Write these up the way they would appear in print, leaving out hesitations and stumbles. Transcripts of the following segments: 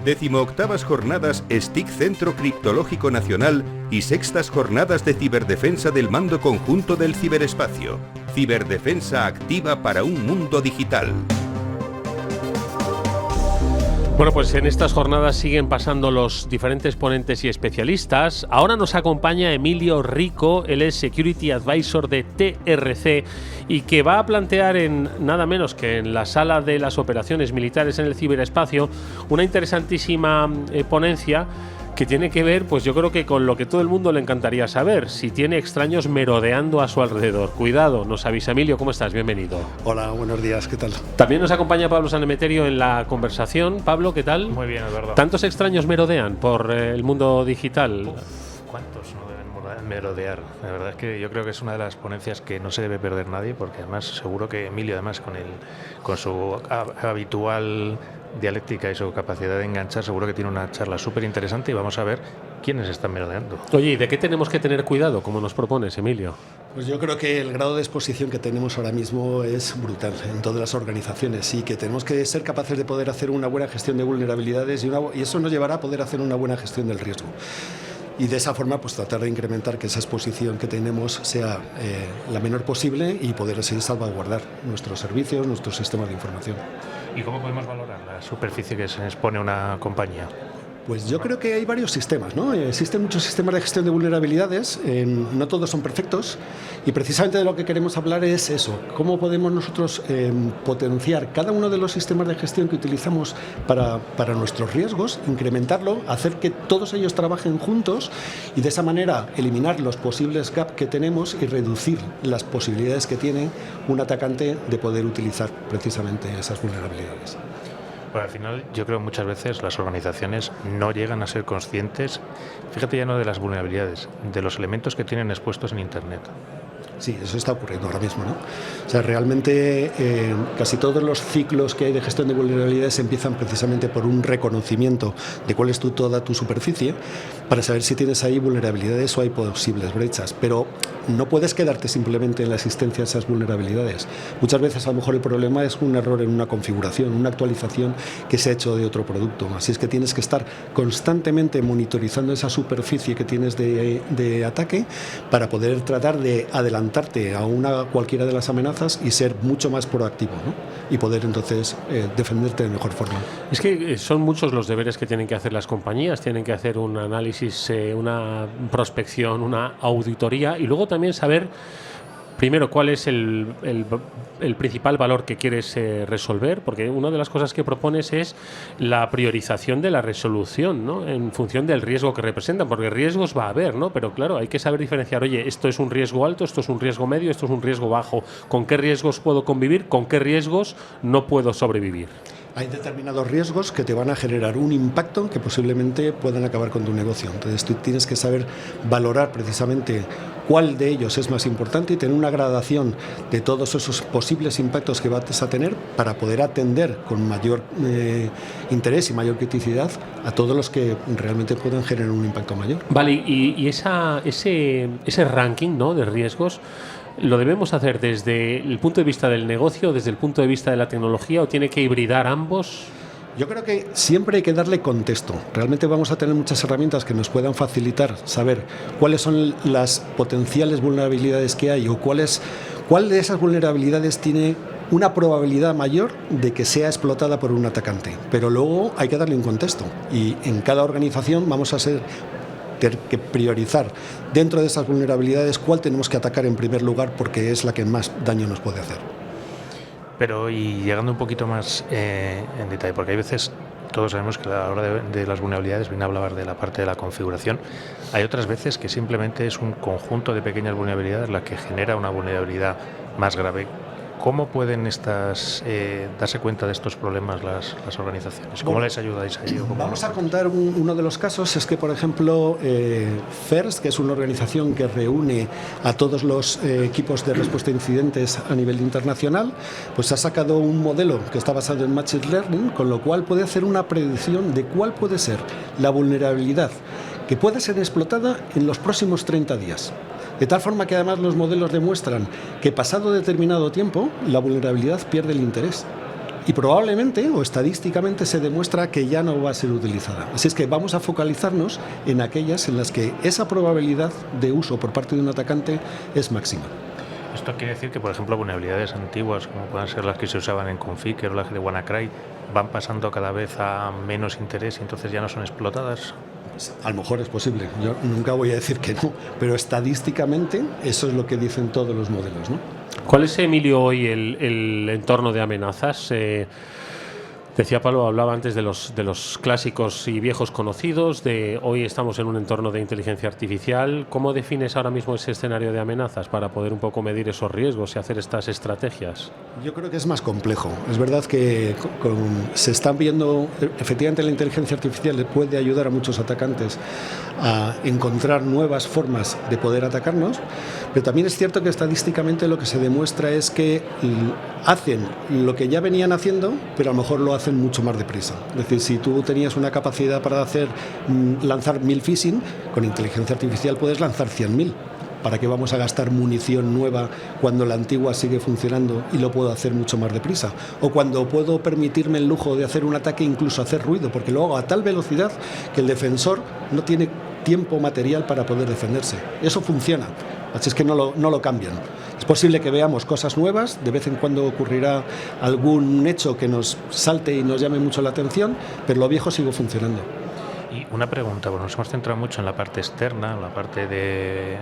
18ª Jornadas STIC Centro Criptológico Nacional y 6ª Jornadas de Ciberdefensa del Mando Conjunto del Ciberespacio. Ciberdefensa activa para un mundo digital. Bueno, pues en estas jornadas siguen pasando los diferentes ponentes y especialistas. Ahora nos acompaña Emilio Rico, él es Security Advisor de TRC y que va a plantear en nada menos que en la sala de las operaciones militares en el ciberespacio una interesantísima ponencia que tiene que ver, pues yo creo que con lo que todo el mundo le encantaría saber, si tiene extraños merodeando a su alrededor. Cuidado, nos avisa Emilio, ¿cómo estás? Bienvenido. Hola, buenos días, ¿qué tal? También nos acompaña Pablo Sanemeterio en la conversación. Pablo, ¿qué tal? Muy bien, Eduardo. ¿Tantos extraños merodean por el mundo digital? ¿Cuántos no deben merodear? La verdad es que yo creo que es una de las ponencias que no se debe perder nadie, porque además seguro que Emilio, además con su habitual dialéctica y su capacidad de enganchar, seguro que tiene una charla súper interesante y vamos a ver quiénes están merodeando. Oye, ¿y de qué tenemos que tener cuidado, como nos propones, Emilio? Pues yo creo que el grado de exposición que tenemos ahora mismo es brutal en todas las organizaciones y que tenemos que ser capaces de poder hacer una buena gestión de vulnerabilidades y eso nos llevará a poder hacer una buena gestión del riesgo. Y de esa forma, pues tratar de incrementar que esa exposición que tenemos sea la menor posible y poder así salvaguardar nuestros servicios, nuestros sistemas de información. ¿Y cómo podemos valorar la superficie que se expone una compañía? Pues yo creo que hay varios sistemas, ¿no? Existen muchos sistemas de gestión de vulnerabilidades, no todos son perfectos y precisamente de lo que queremos hablar es eso, cómo podemos nosotros potenciar cada uno de los sistemas de gestión que utilizamos para nuestros riesgos, incrementarlo, hacer que todos ellos trabajen juntos y de esa manera eliminar los posibles gaps que tenemos y reducir las posibilidades que tiene un atacante de poder utilizar precisamente esas vulnerabilidades. Bueno, al final yo creo que muchas veces las organizaciones no llegan a ser conscientes, fíjate ya no de las vulnerabilidades, de los elementos que tienen expuestos en Internet. Sí, eso está ocurriendo ahora mismo, ¿no? O sea, realmente casi todos los ciclos que hay de gestión de vulnerabilidades empiezan precisamente por un reconocimiento de cuál es toda tu superficie para saber si tienes ahí vulnerabilidades o hay posibles brechas. Pero no puedes quedarte simplemente en la existencia de esas vulnerabilidades. Muchas veces a lo mejor el problema es un error en una configuración, una actualización que se ha hecho de otro producto. Así es que tienes que estar constantemente monitorizando esa superficie que tienes de ataque para poder tratar de adelantarte a cualquiera de las amenazas y ser mucho más proactivo, ¿no? Y poder entonces defenderte de mejor forma. Es que son muchos los deberes que tienen que hacer las compañías, tienen que hacer un análisis, una prospección, una auditoría y luego también saber primero cuál es el principal valor que quieres resolver, porque una de las cosas que propones es la priorización de la resolución, ¿no? En función del riesgo que representan, porque riesgos va a haber, ¿no? Pero claro, hay que saber diferenciar, oye, esto es un riesgo alto, esto es un riesgo medio, esto es un riesgo bajo, ¿con qué riesgos puedo convivir? ¿Con qué riesgos no puedo sobrevivir? Hay determinados riesgos que te van a generar un impacto que posiblemente puedan acabar con tu negocio. Entonces tú tienes que saber valorar precisamente cuál de ellos es más importante y tener una gradación de todos esos posibles impactos que vas a tener para poder atender con mayor interés y mayor criticidad a todos los que realmente pueden generar un impacto mayor. Vale, y ese ranking, ¿no?, de riesgos, ¿lo debemos hacer desde el punto de vista del negocio, desde el punto de vista de la tecnología o tiene que hibridar ambos? Yo creo que siempre hay que darle contexto. Realmente vamos a tener muchas herramientas que nos puedan facilitar saber cuáles son las potenciales vulnerabilidades que hay o cuál de esas vulnerabilidades tiene una probabilidad mayor de que sea explotada por un atacante. Pero luego hay que darle un contexto y en cada organización vamos a tener que priorizar dentro de esas vulnerabilidades cuál tenemos que atacar en primer lugar porque es la que más daño nos puede hacer. Pero y llegando un poquito más en detalle, porque hay veces, todos sabemos que a la hora de las vulnerabilidades viene a hablar de la parte de la configuración, hay otras veces que simplemente es un conjunto de pequeñas vulnerabilidades la que genera una vulnerabilidad más grave. ¿Cómo pueden darse cuenta de estos problemas las organizaciones? ¿Cómo les ayudáis a ello? Vamos a contar uno de los casos, es que por ejemplo FIRST, que es una organización que reúne a todos los equipos de respuesta a incidentes a nivel internacional, pues ha sacado un modelo que está basado en Machine Learning, con lo cual puede hacer una predicción de cuál puede ser la vulnerabilidad que pueda ser explotada en los próximos 30 días. De tal forma que además los modelos demuestran que pasado determinado tiempo la vulnerabilidad pierde el interés. y probablemente o estadísticamente se demuestra que ya no va a ser utilizada. Así es que vamos a focalizarnos en aquellas en las que esa probabilidad de uso por parte de un atacante es máxima. Esto quiere decir que, por ejemplo, vulnerabilidades antiguas, como puedan ser las que se usaban en Conficker o las de WannaCry, van pasando cada vez a menos interés y entonces ya no son explotadas. A lo mejor es posible, yo nunca voy a decir que no, pero estadísticamente eso es lo que dicen todos los modelos, ¿no? ¿Cuál es, Emilio, hoy el entorno de amenazas? Decía Pablo, hablaba antes de los clásicos y viejos conocidos, de hoy estamos en un entorno de inteligencia artificial. ¿Cómo defines ahora mismo ese escenario de amenazas para poder un poco medir esos riesgos y hacer estas estrategias? Yo creo que es más complejo. Es verdad que se están viendo, efectivamente la inteligencia artificial le puede ayudar a muchos atacantes a encontrar nuevas formas de poder atacarnos, pero también es cierto que estadísticamente lo que se demuestra es que hacen lo que ya venían haciendo, pero a lo mejor lo hacen mucho más deprisa. Es decir, si tú tenías una capacidad para lanzar 1000 phishing, con inteligencia artificial puedes lanzar 100.000. ¿Para qué vamos a gastar munición nueva cuando la antigua sigue funcionando y lo puedo hacer mucho más deprisa? O cuando puedo permitirme el lujo de hacer un ataque, incluso hacer ruido, porque lo hago a tal velocidad que el defensor no tiene tiempo material para poder defenderse. Eso funciona, así es que no lo cambian. Es posible que veamos cosas nuevas, de vez en cuando ocurrirá algún hecho que nos salte y nos llame mucho la atención, pero lo viejo sigue funcionando. Y una pregunta, bueno, nos hemos centrado mucho en la parte externa, en la parte de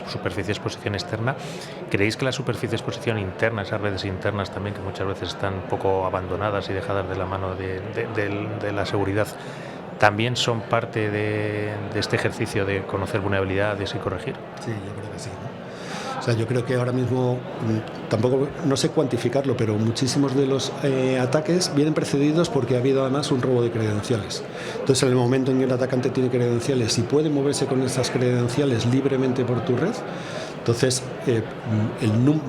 superficie de exposición externa. ¿Creéis que la superficie de exposición interna, esas redes internas también, que muchas veces están un poco abandonadas y dejadas de la mano de la seguridad, también son parte de este ejercicio de conocer vulnerabilidades y corregir? Sí, yo creo que sí, ¿no? O sea, yo creo que ahora mismo, tampoco no sé cuantificarlo, pero muchísimos de los ataques vienen precedidos porque ha habido además un robo de credenciales. Entonces, en el momento en que el atacante tiene credenciales y puede moverse con esas credenciales libremente por tu red, entonces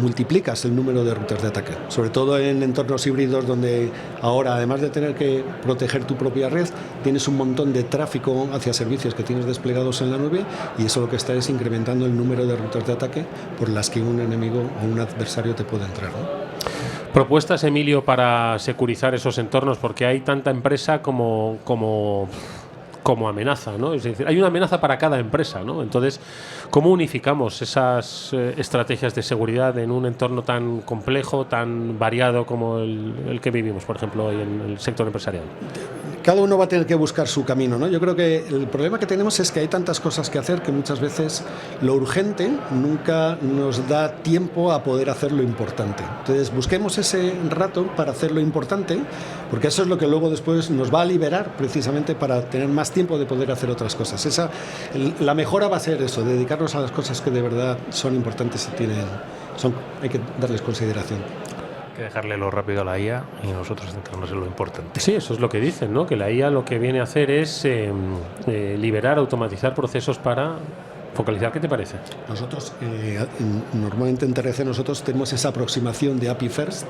multiplicas el número de rutas de ataque, sobre todo en entornos híbridos donde ahora, además de tener que proteger tu propia red, tienes un montón de tráfico hacia servicios que tienes desplegados en la nube, y eso lo que está es incrementando el número de rutas de ataque por las que un enemigo o un adversario te puede entrar, ¿no? Propuestas, Emilio, para securizar esos entornos, porque hay tanta empresa como amenaza, ¿no? Es decir, hay una amenaza para cada empresa, ¿no? Entonces, ¿cómo unificamos esas estrategias de seguridad en un entorno tan complejo, tan variado como el que vivimos, por ejemplo, hoy en el sector empresarial? Cada uno va a tener que buscar su camino, ¿no? Yo creo que el problema que tenemos es que hay tantas cosas que hacer que muchas veces lo urgente nunca nos da tiempo a poder hacer lo importante. Entonces busquemos ese rato para hacer lo importante, porque eso es lo que luego después nos va a liberar precisamente para tener más tiempo de poder hacer otras cosas. La mejora va a ser eso, dedicarnos a las cosas que de verdad son importantes y hay que darles consideración. Hay que dejarle lo rápido a la IA y nosotros centrarnos en lo importante. Sí, eso es lo que dicen, ¿no? Que la IA lo que viene a hacer es liberar, automatizar procesos para focalizar. ¿Qué te parece? Nosotros, normalmente en TRC nosotros tenemos esa aproximación de API First,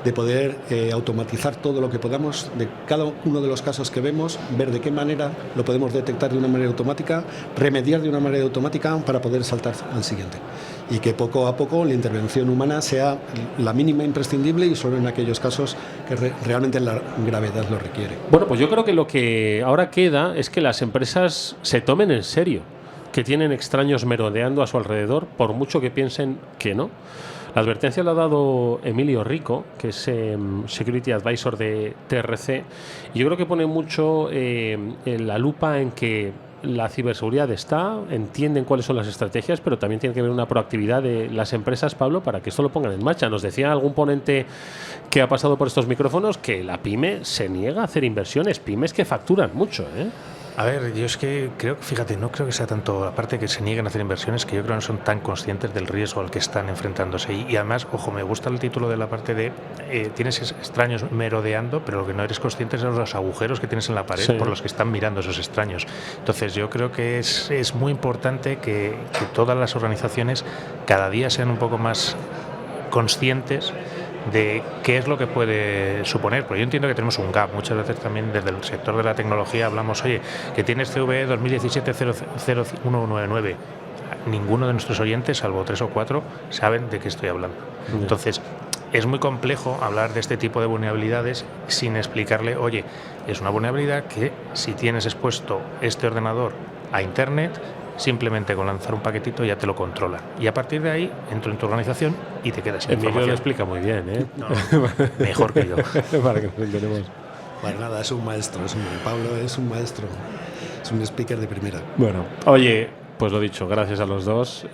de poder automatizar todo lo que podamos, de cada uno de los casos que vemos, ver de qué manera lo podemos detectar de una manera automática, remediar de una manera automática para poder saltar al siguiente. Y que poco a poco la intervención humana sea la mínima imprescindible y solo en aquellos casos que realmente la gravedad lo requiere. Bueno, pues yo creo que lo que ahora queda es que las empresas se tomen en serio que tienen extraños merodeando a su alrededor, por mucho que piensen que no. La advertencia la ha dado Emilio Rico, que es Security Advisor de TRC, y yo creo que pone mucho la lupa en que la ciberseguridad entienden cuáles son las estrategias, pero también tiene que haber una proactividad de las empresas, Pablo, para que esto lo pongan en marcha. Nos decía algún ponente que ha pasado por estos micrófonos que la pyme se niega a hacer inversiones, pymes que facturan mucho, ¿eh? A ver, yo es que creo, fíjate, no creo que sea tanto la parte que se nieguen a hacer inversiones, que yo creo que no son tan conscientes del riesgo al que están enfrentándose. Y además, ojo, me gusta el título de la parte de tienes extraños merodeando, pero lo que no eres consciente es de los agujeros que tienes en la pared, sí, por los que están mirando esos extraños. Entonces yo creo que es muy importante que todas las organizaciones cada día sean un poco más conscientes de qué es lo que puede suponer, porque yo entiendo que tenemos un gap. Muchas veces también desde el sector de la tecnología hablamos, oye, que tienes CVE 2017-00199. Ninguno de nuestros oyentes, salvo 3 o 4, saben de qué estoy hablando. Entonces, es muy complejo hablar de este tipo de vulnerabilidades sin explicarle, oye, es una vulnerabilidad que si tienes expuesto este ordenador a Internet, simplemente con lanzar un paquetito ya te lo controla. Y a partir de ahí entro en tu organización y te quedas sin Emilio información. lo explica muy bien, ¿eh? No, mejor que yo. Para que nos enteremos. Pues nada, es un maestro, Pablo es un maestro, es un speaker de primera. Bueno, oye, pues lo dicho, gracias a los dos.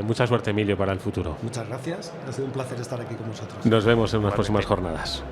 Mucha suerte, Emilio, para el futuro. Muchas gracias, ha sido un placer estar aquí con vosotros. Nos vemos en unas próximas jornadas.